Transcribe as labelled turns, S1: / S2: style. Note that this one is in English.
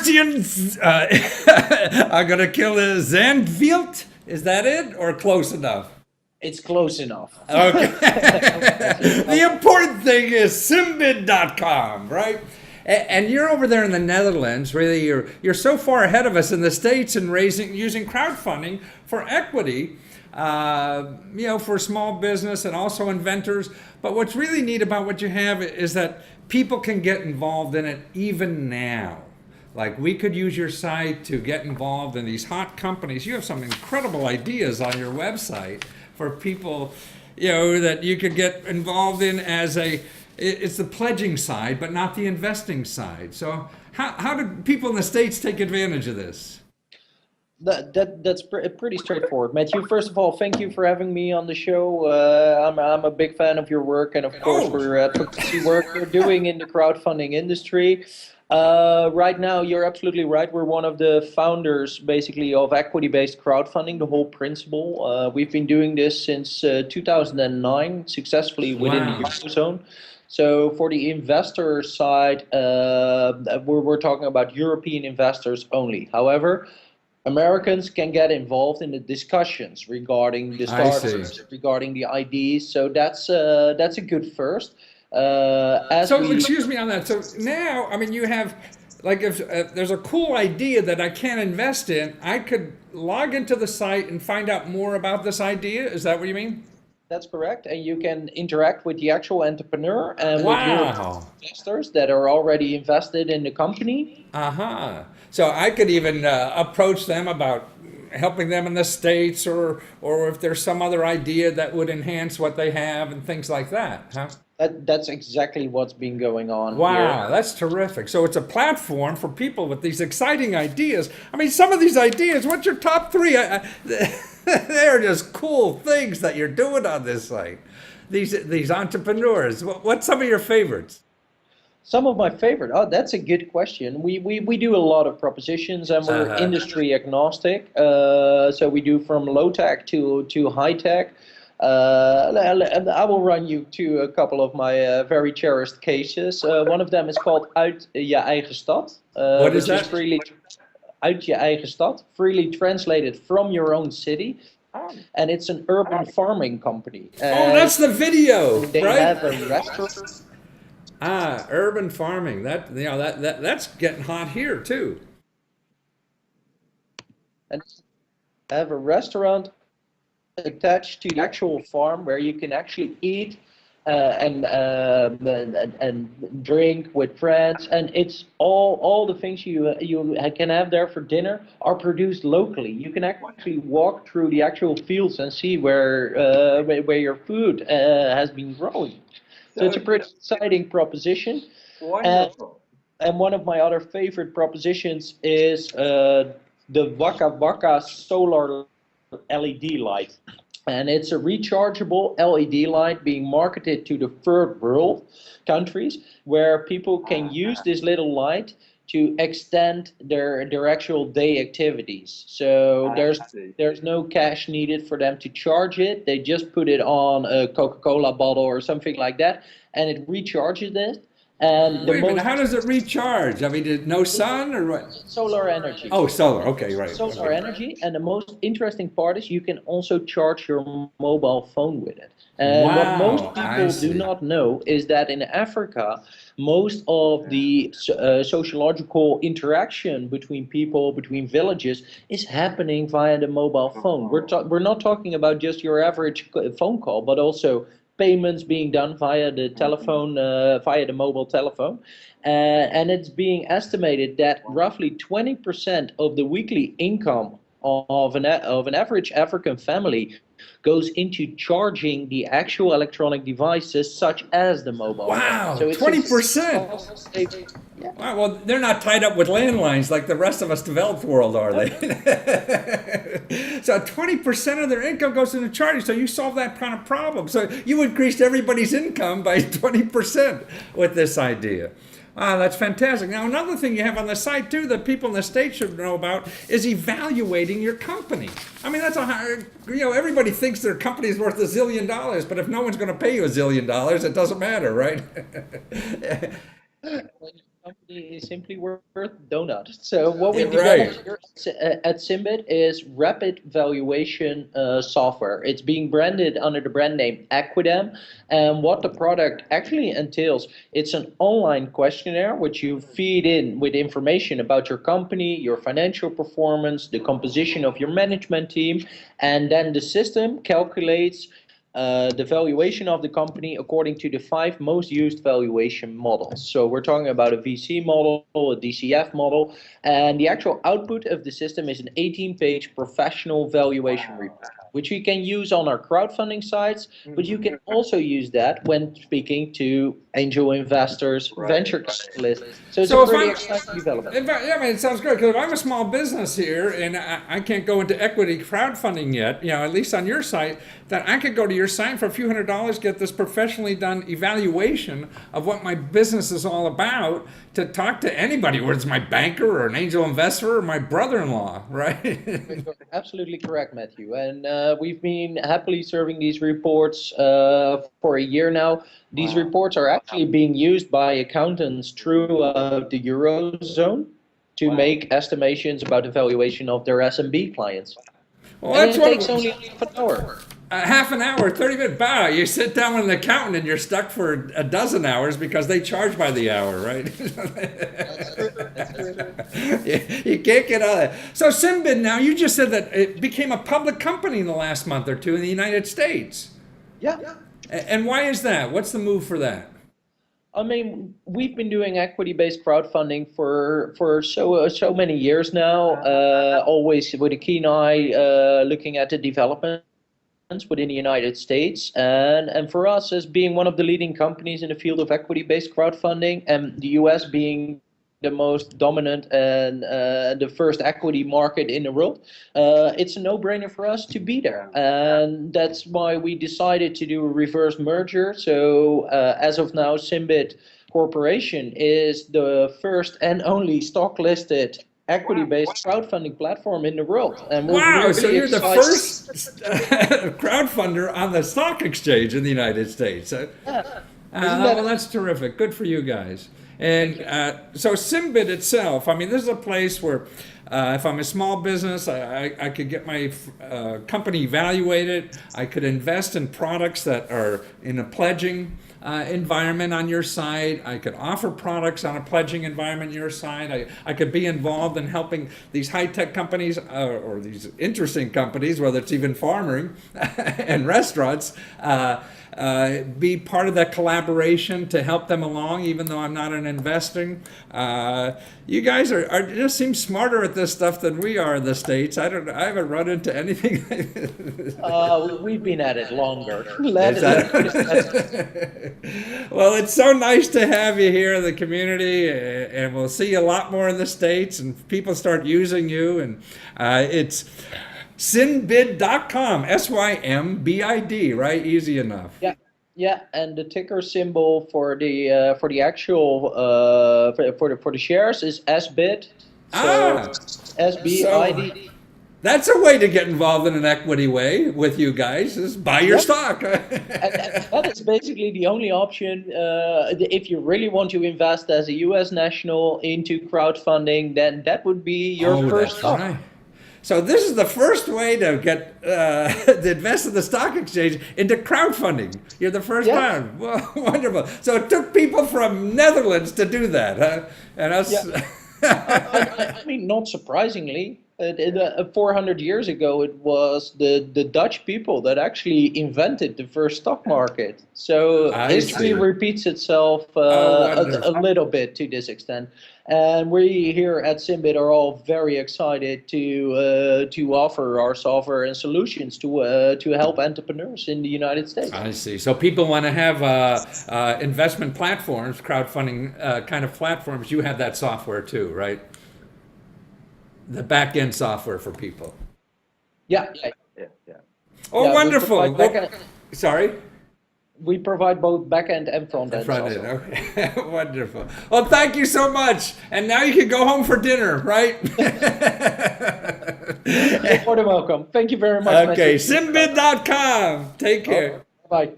S1: Christian, I'm gonna kill a Zandvoort. Is that it, or close enough?
S2: It's close enough.
S1: Okay. The important thing is Simbid.com, right? And you're over there in the Netherlands. Really, you're so far ahead of us in the States in using crowdfunding for equity, for small business and also inventors. But what's really neat about what you have is that people can get involved in it even now. Like, we could use your site to get involved in these hot companies. You have some incredible ideas on your website for people, that you could get involved in it's the pledging side, but not the investing side. So how do people in the States take advantage of this?
S2: That's pretty straightforward, Matthew. First of all, thank you for having me on the show. I'm a big fan of your work, and of course, for advocacy work you're doing in the crowdfunding industry. Right now, you're absolutely right. We're one of the founders, basically, of equity-based crowdfunding, the whole principle. We've been doing this since 2009, successfully within the Eurozone. So for the investor side, we're talking about European investors only. However, Americans can get involved in the discussions regarding the startups, regarding the IDs. So that's a good first.
S1: Excuse me on that. So now, you have, like, if there's a cool idea that I can't invest in, I could log into the site and find out more about this idea. Is that what you mean?
S2: That's correct, and you can interact with the actual entrepreneur and with your investors that are already invested in the company.
S1: So I could even approach them about helping them in the States, or if there's some other idea that would enhance what they have and things like that, huh?
S2: That's exactly what's been going on
S1: here.
S2: Here.
S1: That's terrific. So it's a platform for people with these exciting ideas. Some of these ideas, what's your top three? They're just cool things that you're doing on this site. These entrepreneurs. What's some of your favorites?
S2: Some of my favorite. Oh, that's a good question. We do a lot of propositions, and we're industry agnostic. So we do from low tech to high tech. I will run you to a couple of my very cherished cases. One of them is called Uit je eigen stad.
S1: What is that?
S2: Freely, Uit je eigen stad, freely translated from your own city. And it's an urban farming company.
S1: That's the video,
S2: they
S1: right?
S2: Have a restaurant.
S1: Urban farming. That's getting hot here too.
S2: And have a restaurant attached to the actual farm where you can actually eat and drink with friends, and it's all the things you can have there for dinner are produced locally. You can actually walk through the actual fields and see where your food has been growing. So it's a pretty exciting proposition.
S3: Wonderful.
S2: And one of my other favorite propositions is the Waka Waka solar LED light. And it's a rechargeable LED light being marketed to the third world countries, where people can use this little light to extend their actual day activities. So there's no cash needed for them to charge it. They just put it on a Coca-Cola bottle or something like that, and it recharges it. And
S1: wait a minute, how does it recharge? No sun or what?
S2: Solar energy.
S1: Oh, solar. Okay, right.
S2: Solar energy, and the most interesting part is you can also charge your mobile phone with it. And what most people do not know is that in Africa, most of the sociological interaction between people, between villages, is happening via the mobile phone. We're not talking about just your average phone call, but also payments being done via the telephone, via the mobile telephone. And it's being estimated that roughly 20% of the weekly income of an average African family goes into charging the actual electronic devices, such as the mobile phone.
S1: Wow,
S2: So
S1: 20%. Wow, well, they're not tied up with landlines like the rest of us developed world, are they? So 20% of their income goes into charging. So you solve that kind of problem. So you increased everybody's income by 20% with this idea. Wow, that's fantastic. Now, another thing you have on the site, too, that people in the States should know about is evaluating your company. That's a hard, everybody thinks their company is worth $1 zillion, but if no one's going to pay you $1 zillion, it doesn't matter, right?
S2: company is simply worth donut. So what we
S1: Yeah,
S2: developed
S1: right.
S2: here at Symbit is rapid valuation software. It's being branded under the brand name Equidem. And what the product actually entails, it's an online questionnaire which you feed in with information about your company, your financial performance, the composition of your management team, and then the system calculates the valuation of the company according to the 5 most used valuation models. So we're talking about a VC model, a DCF model, and the actual output of the system is an 18-page professional valuation report, which we can use on our crowdfunding sites, but you can also use that when speaking to angel investors, venture capitalists. So it's a
S1: So if
S2: pretty
S1: I'm,
S2: exciting development.
S1: in fact, yeah, I mean, it sounds great because if I'm a small business here and I can't go into equity crowdfunding yet, at least on your site, then I could go to your site for a few $100s, get this professionally done evaluation of what my business is all about to talk to anybody, whether it's my banker or an angel investor or my brother-in-law, right?
S2: You're absolutely correct, Matthew. And we've been happily serving these reports for a year now. These reports are actually being used by accountants throughout the Eurozone to make estimations about the valuation of their SMB clients.
S1: Well,
S2: And
S1: that's
S2: it takes
S1: what
S2: only half an hour.
S1: half an hour, 30-minute bow. You sit down with an accountant and you're stuck for a dozen hours because they charge by the hour, right?
S2: That's true. That's true.
S1: You can't get out of it. So Symbid, now you just said that it became a public company in the last month or two in the United States.
S2: Yeah.
S1: And why is that? What's the move for that?
S2: I mean, we've been doing equity-based crowdfunding for so many years now, always with a keen eye looking at the developments within the United States. And for us, as being one of the leading companies in the field of equity-based crowdfunding, and the US being the most dominant and the first equity market in the world, it's a no-brainer for us to be there. And that's why we decided to do a reverse merger. So as of now, Symbit Corporation is the first and only stock-listed equity-based crowdfunding platform in the world. And we're
S1: Wow,
S2: really
S1: so you're the
S2: excited.
S1: first crowdfunder on the stock exchange in the United States. Well, that's terrific. Good for you guys. And so Symbit itself, I mean, this is a place where if I'm a small business, I could get my company evaluated. I could invest in products that are in a pledging environment on your site. I could offer products on a pledging environment on your site. I could be involved in helping these high-tech companies or these interesting companies, whether it's even farming and restaurants, be part of that collaboration to help them along, even though I'm not an investing. You guys are just seem smarter at this stuff than we are in the States. I haven't run into anything.
S2: We've been at it longer.
S1: Well, it's so nice to have you here in the community, and we'll see you a lot more in the States, and people start using you, and it's Symbid.com, SYMBID, right? Easy enough.
S2: Yeah, and the ticker symbol for the actual for the shares is SBID. So SBID.
S1: That's a way to get involved in an equity way with you guys, is buy your stock.
S2: And that is basically the only option. If you really want to invest as a US national into crowdfunding, then that would be your first stock.
S1: Right. So this is the first way to get to invest in the stock exchange into crowdfunding. You're the first time. Well, wonderful. So it took people from Netherlands to do that, huh? And us.
S2: Yeah. I mean, not surprisingly, 400 years ago, it was the Dutch people that actually invented the first stock market. So history repeats itself a little bit to this extent. And we here at Symbit are all very excited to offer our software and solutions to help entrepreneurs in the United States.
S1: I see. So people want to have investment platforms, crowdfunding kind of platforms. You have that software too, right? The back-end software for people.
S2: Yeah.
S1: Oh, wonderful. Sorry?
S2: We provide both back-end and front-end.
S1: Front-end, okay. Wonderful. Well, thank you so much. And now you can go home for dinner, right?
S2: You're more than welcome. Thank you very much.
S1: Okay, Symbid.com. Take care.
S2: Bye.